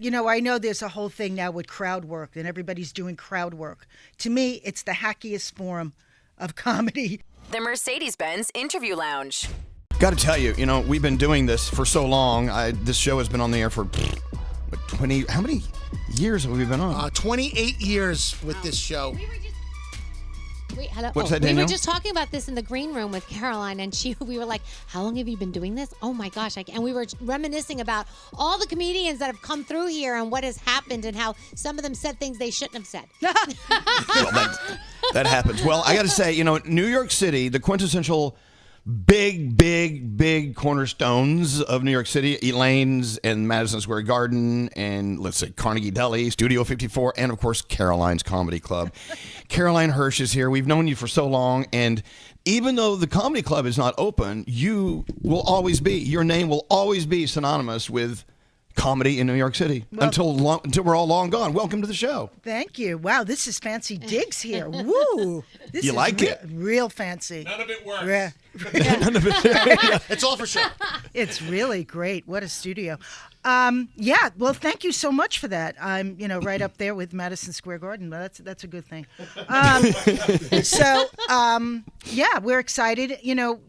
I know there's a whole thing now with crowd work, and everybody's doing crowd work. To me, it's the hackiest form of comedy. The Mercedes-Benz Interview Lounge. Got to tell you, we've been doing this for so long. This show has been on the air for 20. How many years have we been on? 28 years with this show. Wait, hello. What's that, We Danielle? were just talking about this in the green room with Caroline, and we were like, "How long have you been doing this?" Oh my gosh! And we were reminiscing about all the comedians that have come through here and what has happened, and how some of them said things they shouldn't have said. Well, that happens. Well, I got to say, New York City, the quintessential big cornerstones of New York City, Elaine's and Madison Square Garden, and let's say Carnegie Deli, Studio 54, and of course Caroline's Comedy Club. Caroline Hirsch is here. We've known you for so long, and even though the comedy club is not open, your name will always be synonymous with comedy in New York City until we're all long gone. Welcome to the show. Thank you. Wow, this is fancy digs here. Woo! This You is it? Real fancy. None of it works. Yeah. None of it. It's all for show. It's really great. What a studio. Well, thank you so much for that. I'm, right up there with Madison Square Garden. But that's a good thing. We're excited.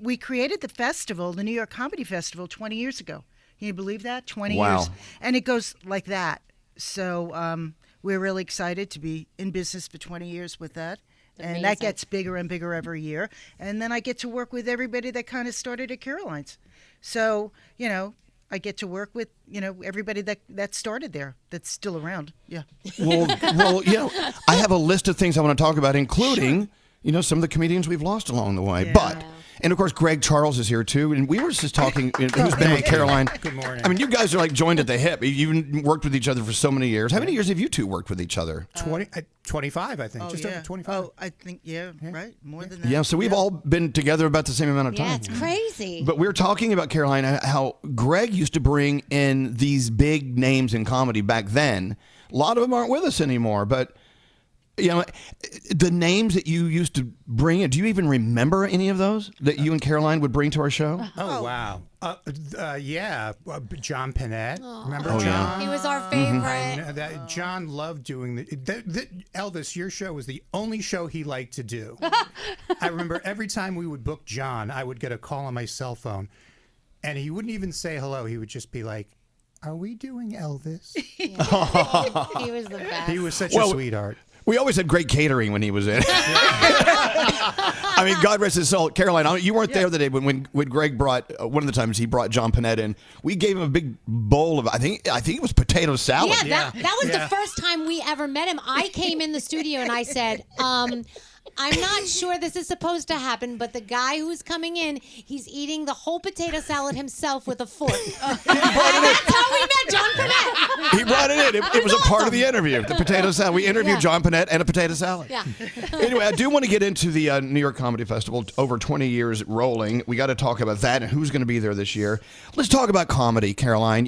We created the festival, the New York Comedy Festival, 20 years ago. Can you believe that? 20 years. And it goes like that. So we're really excited to be in business for 20 years with that. Amazing. And that gets bigger and bigger every year. And then I get to work with everybody that kind of started at Caroline's. So, I get to work with, everybody that started there that's still around. Yeah. Well, I have a list of things I want to talk about, including, some of the comedians we've lost along the way. Yeah. But, and of course, Greg Charles is here too. And we were just talking, who's been with Caroline. Good morning. I mean, you guys are like joined at the hip. You've worked with each other for so many years. How many years have you two worked with each other? 25, I think. Over 25. Oh, I think, right? More than that. Yeah, so we've all been together about the same amount of time. Yeah, it's crazy. But we were talking about, Caroline, how Greg used to bring in these big names in comedy back then. A lot of them aren't with us anymore, but the names that you used to bring in, do you even remember any of those that you and Caroline would bring to our show? Oh, wow. John Panette. Remember Oh, John? yeah. He was our Mm-hmm. favorite. I know John loved doing Elvis, your show was the only show he liked to do. I remember every time we would book John, I would get a call on my cell phone, and he wouldn't even say hello. He would just be like, "Are we doing Elvis?" He was the best. He was such a sweetheart. We always had great catering when he was in. I mean, God rest his soul. Caroline, you weren't there the day when Greg brought, one of the times he brought John Panette in. We gave him a big bowl of, I think it was potato salad. Yeah, that was the first time we ever met him. I came in the studio and I said, I'm not sure this is supposed to happen, but the guy who's coming in, he's eating the whole potato salad himself with a fork. That's how we met John Panette. He brought it in. It was a part of the interview, the potato salad. We interviewed John Panette and a potato salad. Yeah. Anyway, I do want to get into the New York Comedy Festival, over 20 years rolling. We got to talk about that and who's going to be there this year. Let's talk about comedy, Caroline.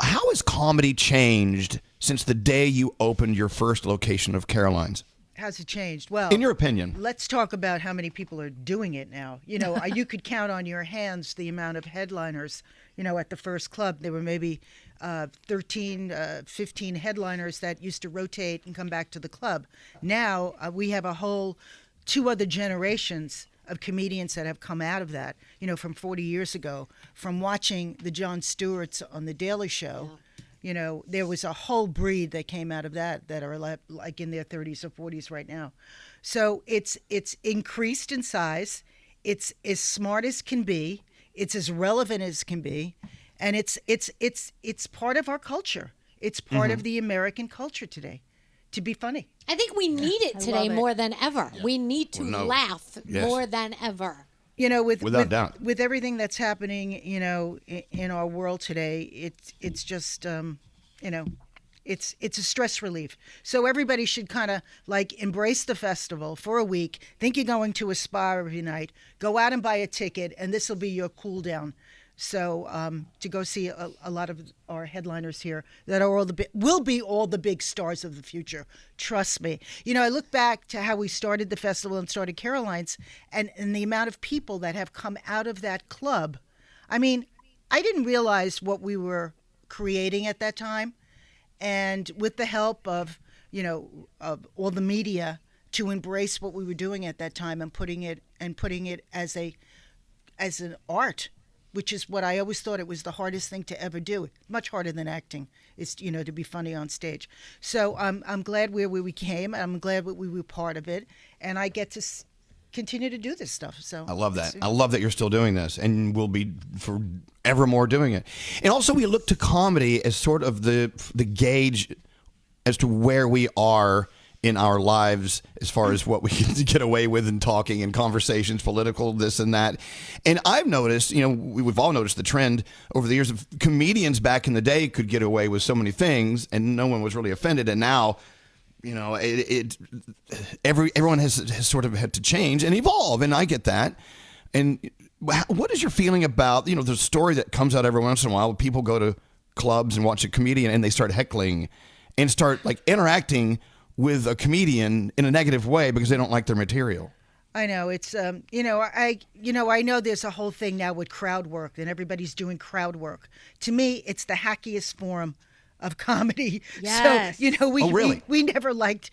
How has comedy changed since the day you opened your first location of Caroline's? How's it changed? Well, in your opinion, let's talk about how many people are doing it now. You could count on your hands the amount of headliners. At the first club, there were maybe 13, 15 headliners that used to rotate and come back to the club. Now we have a whole 2 other generations of comedians that have come out of that, from 40 years ago, from watching the Jon Stewarts on The Daily Show. There was a whole breed that came out of that are like in their 30s or 40s right now. So it's increased in size. It's as smart as can be. It's as relevant as can be. And it's part of our culture. It's part of the American culture today to be funny. I think we need it today more than ever. Yeah. We need to laugh more than ever. Without doubt. With everything that's happening, in our world today, it's just, it's a stress relief. So everybody should kind of embrace the festival for a week. Think you're going to a spa every night. Go out and buy a ticket, and this will be your cool down. So to go see a lot of our headliners here that are will be all the big stars of the future. Trust me. I look back to how we started the festival and started Caroline's, and the amount of people that have come out of that club. I mean, I didn't realize what we were creating at that time, and with the help of of all the media to embrace what we were doing at that time and putting it as an art, which is what I always thought it was the hardest thing to ever do. Much harder than acting is to be funny on stage. So I'm glad where we came. I'm glad that we were part of it, and I get to continue to do this stuff. So I love that. I love that you're still doing this, and will be forevermore doing it. And also, we look to comedy as sort of the gauge as to where we are in our lives as far as what we can get away with in talking and conversations, political, this and that. And I've noticed, we've all noticed the trend over the years of comedians back in the day could get away with so many things and no one was really offended. And now, everyone has sort of had to change and evolve. And I get that. And what is your feeling about, the story that comes out every once in a while? People go to clubs and watch a comedian and they start heckling and start like interacting with a comedian in a negative way because they don't like their material. I know it's I know there's a whole thing now with crowd work and everybody's doing crowd work. To me, it's the hackiest form of comedy. Yes. So really? we never liked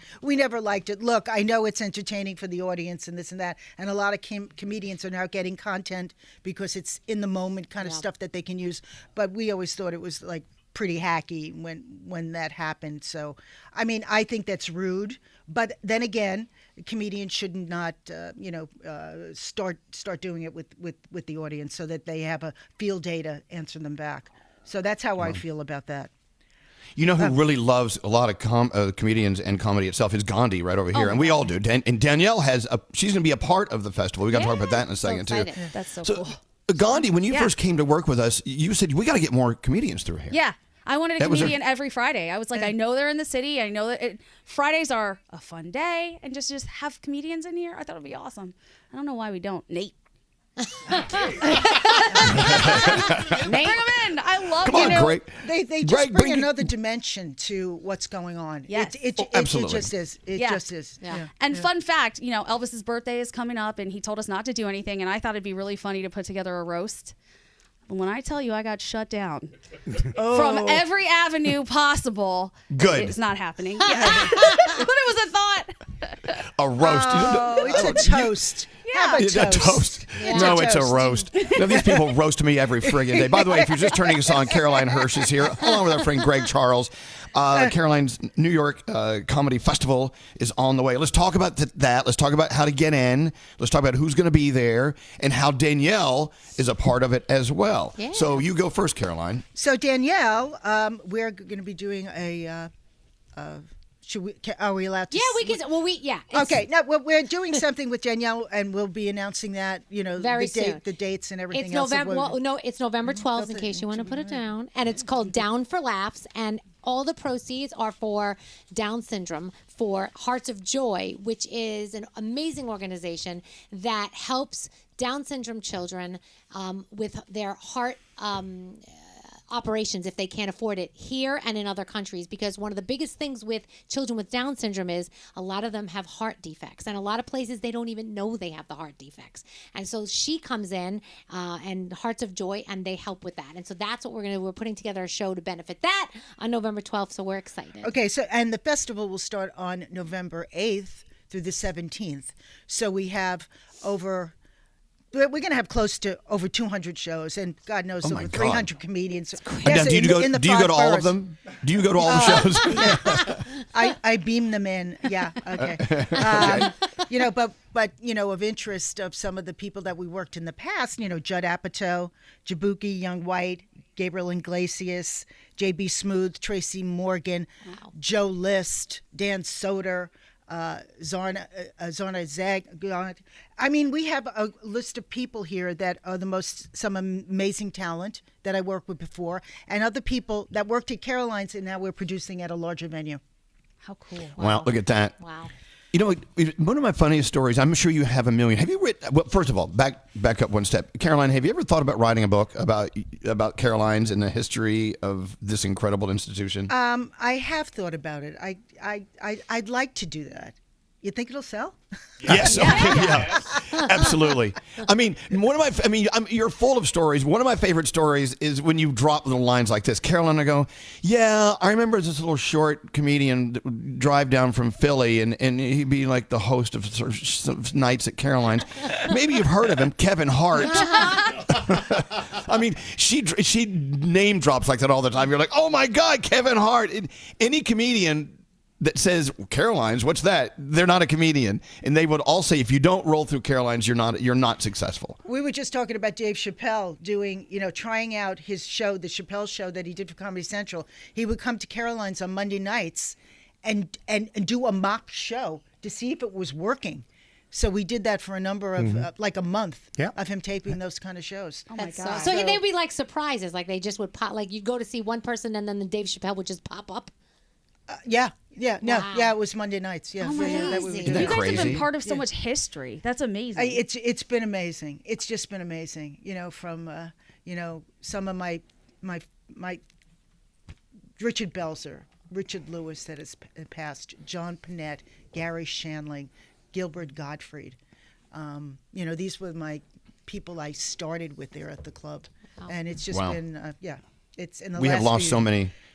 it. Look, I know it's entertaining for the audience and this and that, and a lot of comedians are now getting content because it's in the moment kind of stuff that they can use. But we always thought it was like pretty hacky when that happened. So, I mean, I think that's rude. But then again, comedians should not, start doing it with the audience so that they have a field day to answer them back. So that's how I feel about that. You know who really loves a lot of comedians and comedy itself is Gandhi right over here, and we all do. And Danielle she's going to be a part of the festival. We got to talk about that in a second too. That's so cool. Gandhi, when you first came to work with us, you said we got to get more comedians through here. Yeah. I wanted a comedian every Friday. I was like, I know they're in the city. I know that Fridays are a fun day, and just have comedians in here. I thought it'd be awesome. I don't know why we don't. Nate. Nate, bring him in. I love. Come on, Greg. They just bring another dimension to what's going on. Yes. Absolutely. It just is. It just is. Yeah. And fun fact, Elvis's birthday is coming up, and he told us not to do anything, and I thought it'd be really funny to put together a roast. When I tell you I got shut down from every avenue possible, good. It's not happening. But it was a thought. A roast. Oh, it's a toast. Yeah. A toast. No, it's a roast. These people roast me every friggin' day. By the way, if you're just turning us on, Caroline Hirsch is here, along with our friend Greg Charles. Caroline's New York Comedy Festival is on the way. Let's talk about that. Let's talk about how to get in. Let's talk about who's going to be there and how Danielle is a part of it as well. Yeah. So you go first, Caroline. So Danielle, we're going to be doing a. Are we allowed to? Yeah, we can. Well, Okay, no, we're doing something with Danielle, and we'll be announcing that. Very soon. The dates and everything. It's else. November. It's November 12th. In case you want to put it down, and it's called Down for Laughs, and all the proceeds are for Down syndrome, for Hearts of Joy, which is an amazing organization that helps Down syndrome children with their heart operations if they can't afford it here and in other countries, because one of the biggest things with children with Down syndrome is a lot of them have heart defects, and a lot of places they don't even know they have the heart defects. And so she comes in and Hearts of Joy, and they help with that. And so that's what we're putting together a show to benefit that on November 12th, so we're excited. Okay, so and the festival will start on November 8th through the 17th. So we have we're going to have close to over 200 shows, and God knows over 300 comedians. Yes, do you go to all of them? Do you go to all the shows? I beam them in. Yeah. Okay. But of interest of some of the people that we worked in the past. Judd Apatow, Jabuki, Young White, Gabriel Iglesias, J.B. Smoove, Tracy Morgan, Joe List, Dan Soder. Zarna Zag. I mean, we have a list of people here that are some amazing talent that I worked with before, and other people that worked at Caroline's, and now we're producing at a larger venue. How cool! Wow, look at that! Wow. One of my funniest stories, I'm sure you have a million. Have you written, well, first of all, back up one step. Caroline, have you ever thought about writing a book about Caroline's and the history of this incredible institution? I have thought about it. I'd like to do that. You think it'll sell? Yes. Okay. Yeah. Absolutely. I mean, you're full of stories. One of my favorite stories is when you drop little lines like this. Carolyn, I go, yeah, I remember this little short comedian that would drive down from Philly, and he'd be like the host of some nights at Caroline's. Maybe you've heard of him, Kevin Hart. I mean, she name drops like that all the time. You're like, oh my God, Kevin Hart. Any comedian that says Caroline's, what's that? They're not a comedian, and they would all say if you don't roll through Caroline's, you're not successful. We were just talking about Dave Chappelle doing, trying out his show, the Chappelle show that he did for Comedy Central. He would come to Caroline's on Monday nights and do a mock show to see if it was working. So we did that for a number of like a month of him taping those kind of shows. Oh my God! So they'd be like surprises, like they just would pop. Like you'd go to see one person, and then the Dave Chappelle would just pop up. It was Monday nights. Yeah, Oh my that we God. would do You that. guys have been part of so much history. That's amazing. It's been amazing. It's just been amazing. From some of my Richard Belzer, Richard Lewis that has passed, John Panette, Gary Shandling, Gilbert Gottfried. These were my people I started with there at the club, and it's just been It's in the we last have lost few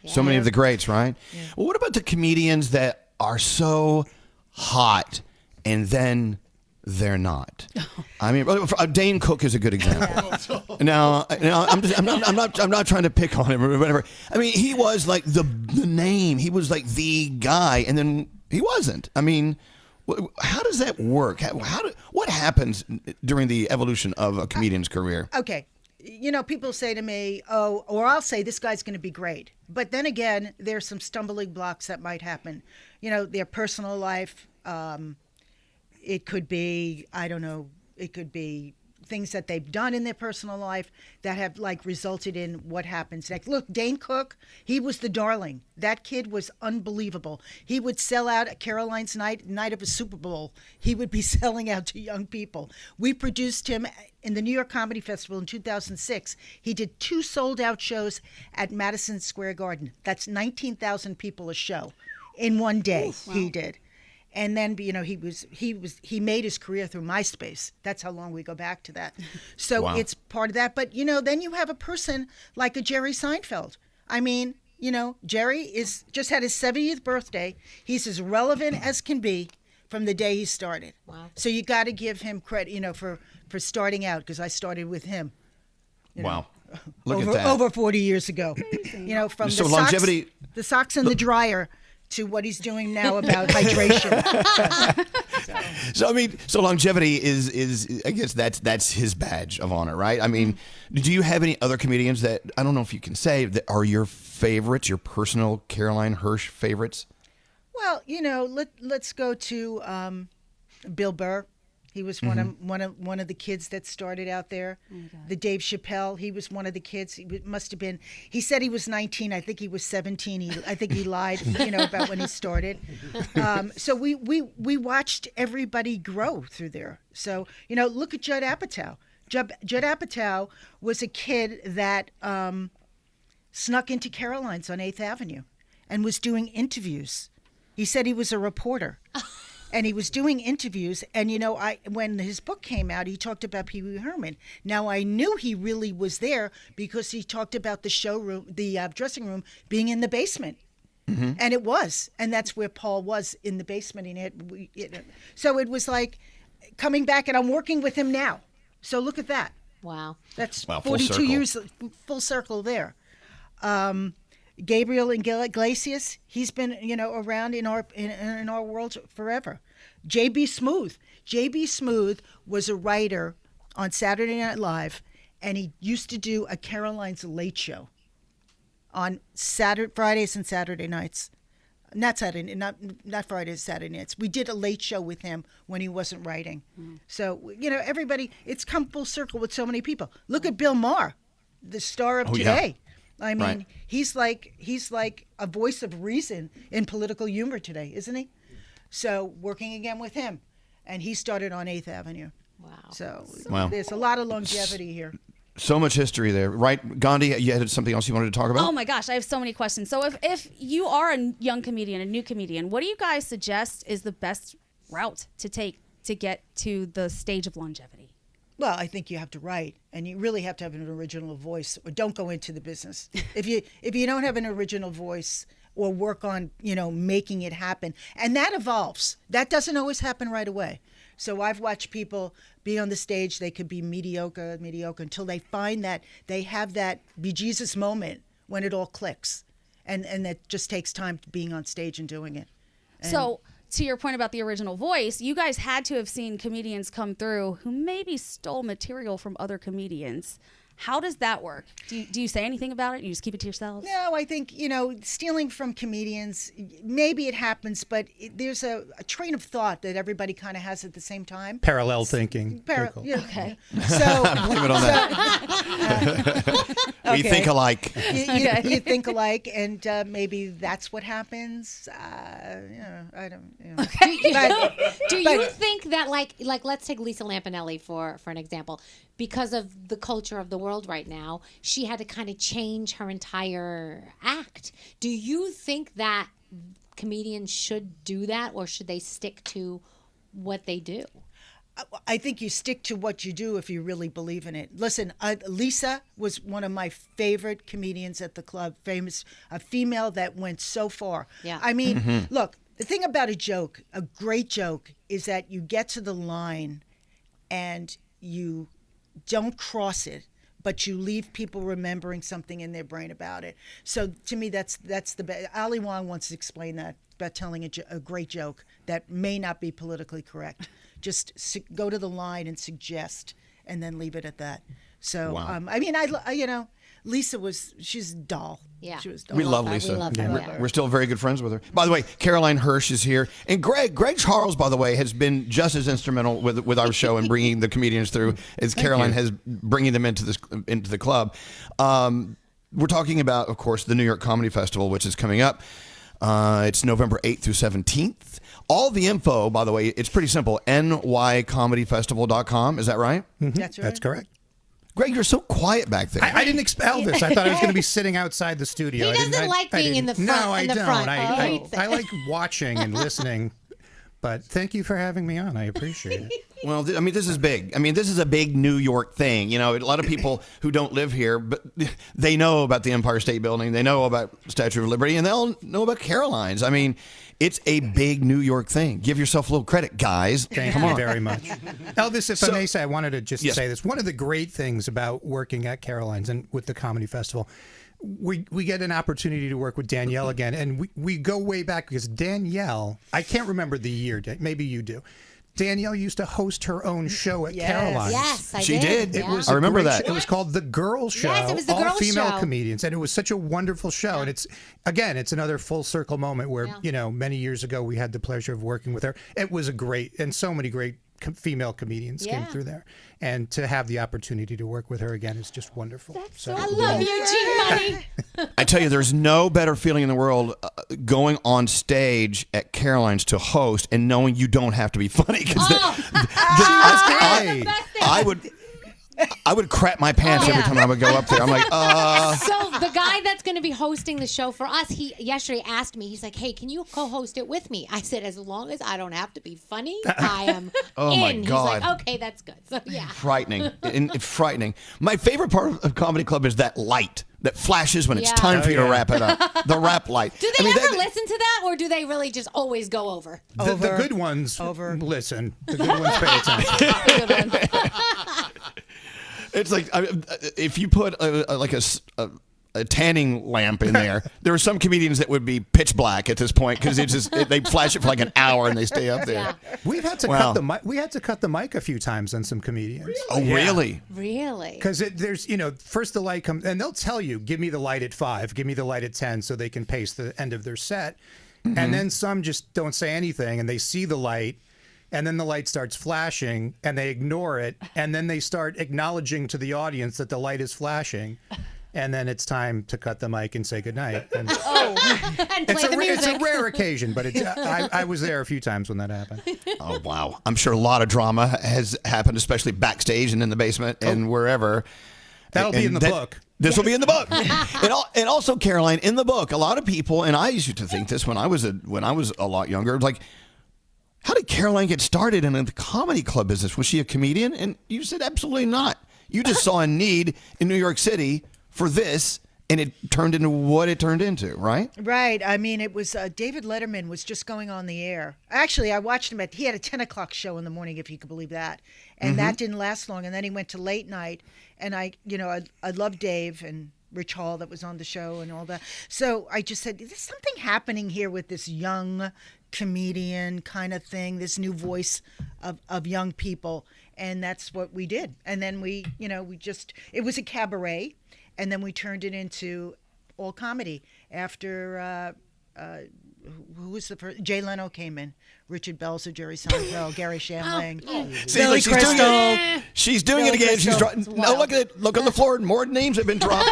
so many of the greats, right? Yeah. Well, what about the comedians that are so hot and then they're not? I mean, Dane Cook is a good example. Now, I'm not trying to pick on him or whatever. I mean, he was like the name. He was like the guy, and then he wasn't. I mean, how does that work? What happens during the evolution of a comedian's career? Okay. People say to me, or I'll say this guy's going to be great. But then again, there's some stumbling blocks that might happen. Their personal life. It could be, I don't know, it could be things that they've done in their personal life that have resulted in what happens next. Look, Dane Cook, he was the darling. That kid was unbelievable. He would sell out at Caroline's night of a Super Bowl. He would be selling out to young people. We produced him in the New York Comedy Festival in 2006. He did 2 sold-out shows at Madison Square Garden. That's 19,000 people a show in one day. Oof, wow. He did. And then, he made his career through MySpace. That's how long we go back to that. So It's part of that. But, then you have a person like a Jerry Seinfeld. I mean, Jerry just had his 70th birthday. He's as relevant as can be from the day he started. Wow. So you got to give him credit, for starting out, because I started with him. Wow. Look at that. Over 40 years ago. From so the longevity, socks in the dryer to what he's doing now about hydration. So longevity is I guess that's his badge of honor, right? I mean, do you have any other comedians that, I don't know if you can say, that are your favorites, your personal Caroline Hirsch favorites? Well, let's go to Bill Burr. He was one of the kids that started out there. Oh, the Dave Chappelle, he was one of the kids. He must have been. He said he was 19. I think he was 17. I think he lied, about when he started. So we watched everybody grow through there. So look at Judd Apatow. Judd Apatow was a kid that snuck into Caroline's on 8th Avenue and was doing interviews. He said he was a reporter. And he was doing interviews, and when his book came out, he talked about Pee Wee Herman. Now I knew he really was there because he talked about the showroom, the dressing room being in the basement, and it was, and that's where Paul was, in the basement. So it was like coming back, and I'm working with him now. So look at that. Wow, that's 42 years, full circle there. Gabriel Iglesias, he's been, around in our world forever. J.B. Smoove was a writer on Saturday Night Live, and he used to do a Caroline's Late Show on Fridays and Saturday nights. Not Fridays, Saturday nights. We did a late show with him when he wasn't writing. So, everybody, it's come full circle with so many people. Look at Bill Maher, the star of today. Yeah. I mean, he's like a voice of reason in political humor today, isn't he? So working again with him, and he started on 8th Avenue. Wow. So there's a lot of longevity here. So much history there, right? Gandhi, you had something else you wanted to talk about? Oh my gosh, I have so many questions. So if you are a young comedian, a new comedian, what do you guys suggest is the best route to take to get to the stage of longevity? Well, I think you have to write, and you really have to have an original voice, or don't go into the business. If you don't have an original voice, or work on making it happen, and that evolves. That doesn't always happen right away. So I've watched people be on the stage. They could be mediocre until they find that they have that bejesus moment when it all clicks, and that just takes time being on stage and doing it. And so, to your point about the original voice, you guys had to have seen comedians come through who maybe stole material from other comedians. How does that work? Do you say anything about it? You just keep it to yourselves? No, I think, stealing from comedians, maybe it happens, but there's a train of thought that everybody kind of has at the same time. Parallel thinking. Cool. Yeah. Okay. So, Blame it on that. We think alike. You think alike, and maybe that's what happens. I don't. Do you think that like let's take Lisa Lampanelli for an example, because of the culture of the world right now, she had to kind of change her entire act. Do you think that comedians should do that, or should they stick to what they do? I think you stick to what you do if you really believe in it. Listen, Lisa was one of my favorite comedians at the club, a female that went so far. Yeah. I mean, look, the thing about a great joke, is that you get to the line and you don't cross it, but you leave people remembering something in their brain about it. So to me, that's the best. Ali Wong once explained that, about telling a great joke that may not be politically correct. Just go to the line and suggest, and then leave it at that. So, wow. I mean, Lisa she's a doll. Yeah. She was a doll. We love her. Lisa. We love her, yeah. We're still very good friends with her. By the way, Caroline Hirsch is here. And Greg Charles, by the way, has been just as instrumental with our show and bringing the comedians through as Caroline has bringing them into the club. We're talking about, of course, the New York Comedy Festival, which is coming up. It's November 8th through 17th. All the info, by the way, it's pretty simple. nycomedyfestival.com. Is that right? That's right. That's correct. Greg, you're so quiet back there. I didn't expect Elvis. I thought I was going to be sitting outside the studio. He doesn't like being in the front. No, I in the don't. front. I like watching and listening. But thank you for having me on. I appreciate it. Well, I mean, this is big. I mean, this is a big New York thing. A lot of people who don't live here, but they know about the Empire State Building. They know about Statue of Liberty, and they'll know about Caroline's. I mean, it's a big New York thing. Give yourself a little credit, guys. Thank you very much. Elvis, if I may say, I wanted to just say this. One of the great things about working at Caroline's and with the Comedy Festival, we get an opportunity to work with Danielle again. And we go way back because Danielle, I can't remember the year, maybe you do. Danielle used to host her own show at Caroline's. Yes, She did. Yeah. I remember that. It was called The Girl Show. Yes, it was The all Girl female Show. comedians, and it was such a wonderful show. And it's another full circle moment where many years ago we had the pleasure of working with her. It was and so many great female comedians came through there, and to have the opportunity to work with her again is just wonderful. I love you, G-Money. I tell you, there's no better feeling in the world going on stage at Caroline's to host and knowing you don't have to be funny. Because I would crap my pants every time I would go up there. I'm like, So the guy that's going to be hosting the show for us, he yesterday asked me, he's like, hey, can you co-host it with me? I said, as long as I don't have to be funny, I am Oh, in. my He's God. like, okay, that's good. So yeah. frightening. Frightening. My favorite part of Comedy Club is that light that flashes when it's time for you to wrap it up. The rap light. Do they ever listen to that, or do they really just always go over? The good ones listen. The good ones pay attention. It's like if you put a tanning lamp in there. There are some comedians that would be pitch black at this point because they flash it for like an hour and they stay up there. Yeah. We've had to cut the mic. We had to cut the mic a few times on some comedians. Oh, really? Really? Because there's first the light comes and they'll tell you, give me the light at 5, give me the light at 10, so they can pace the end of their set. Mm-hmm. And then some just don't say anything and they see the light. And then the light starts flashing and they ignore it. And then they start acknowledging to the audience that the light is flashing. And then it's time to cut the mic and say goodnight. And and play the music. It's a rare occasion, but I was there a few times when that happened. Oh, wow. I'm sure a lot of drama has happened, especially backstage and in the basement and wherever. That'll be in the book. This will be in the book. And also, Caroline, in the book, a lot of people, and I used to think this when I was a lot younger, like, how did Caroline get started in the comedy club business? Was she a comedian? And you said absolutely not. You just saw a need in New York City for this, and it turned into what it turned into, right? Right. I mean, it was David Letterman was just going on the air. Actually, I watched him he had a 10 o'clock show in the morning, if you could believe that. And that didn't last long. And then he went to late night. And I love Dave and Rich Hall that was on the show and all that. So I just said, there's something happening here with this young comedian kind of thing, this new voice of young people. And that's what we did. And then it was a cabaret. And then we turned it into all comedy after, who was the first? Jay Leno came in. Richard Belzer, Jerry Seinfeld, Gary Shandling, Billy Crystal. She's doing it again. She's no, look at it. Look on the floor. More names have been dropped.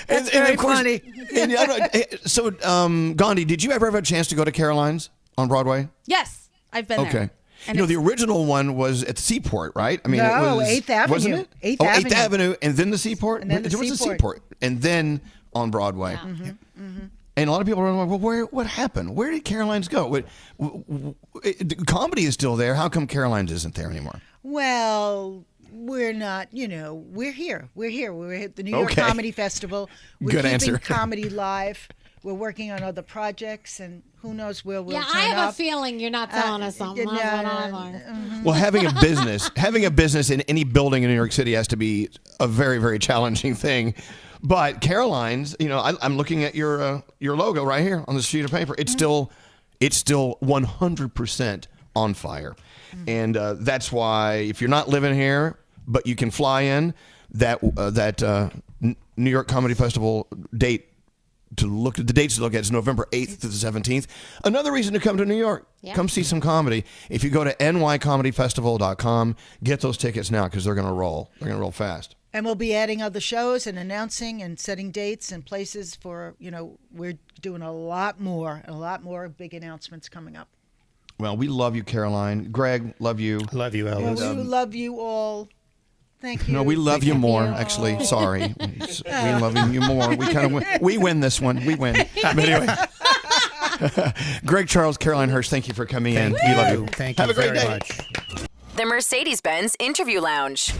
That's very funny. So, Gandhi, did you ever have a chance to go to Caroline's on Broadway? Yes, I've been there. Okay. And the original one was at the Seaport, right? I mean, No, it was 8th Avenue. Wasn't it? 8th 8th Avenue, and then the Seaport. And then the there was the Seaport. Seaport, and then on Broadway. And a lot of people are like, well, what happened? Where did Caroline's go? Comedy is still there. How come Caroline's isn't there anymore? Well, we're not, we're here. We're at the New York Okay. Comedy Festival. We're Good keeping answer. comedy live. We're working on other projects, and who knows where we'll Yeah, turn I have up. a feeling you're not telling us something. That's what I learned. Well, having a business in any building in New York City has to be a very, very challenging thing. But Caroline's, I'm looking at your logo right here on this sheet of paper. It's still 100% on fire, and that's why if you're not living here, but you can fly in, that New York Comedy Festival date. The dates to look at is November 8th to the 17th. Another reason to come to New York. Yeah. Come see some comedy. If you go to nycomedyfestival.com, get those tickets now because they're going to roll. They're going to roll fast. And we'll be adding other shows and announcing and setting dates and places for, we're doing a lot more big announcements coming up. Well, we love you, Caroline. Greg, love you. Love you, Well, Elvis. we love you all. Thank you. No, we love you more, actually. Sorry. We love you more. We win this one. We win. But anyway. Greg Charles, Caroline Hirsch, thank you for coming in. We love you. Thank you Have a great very day. much. The Mercedes-Benz Interview Lounge.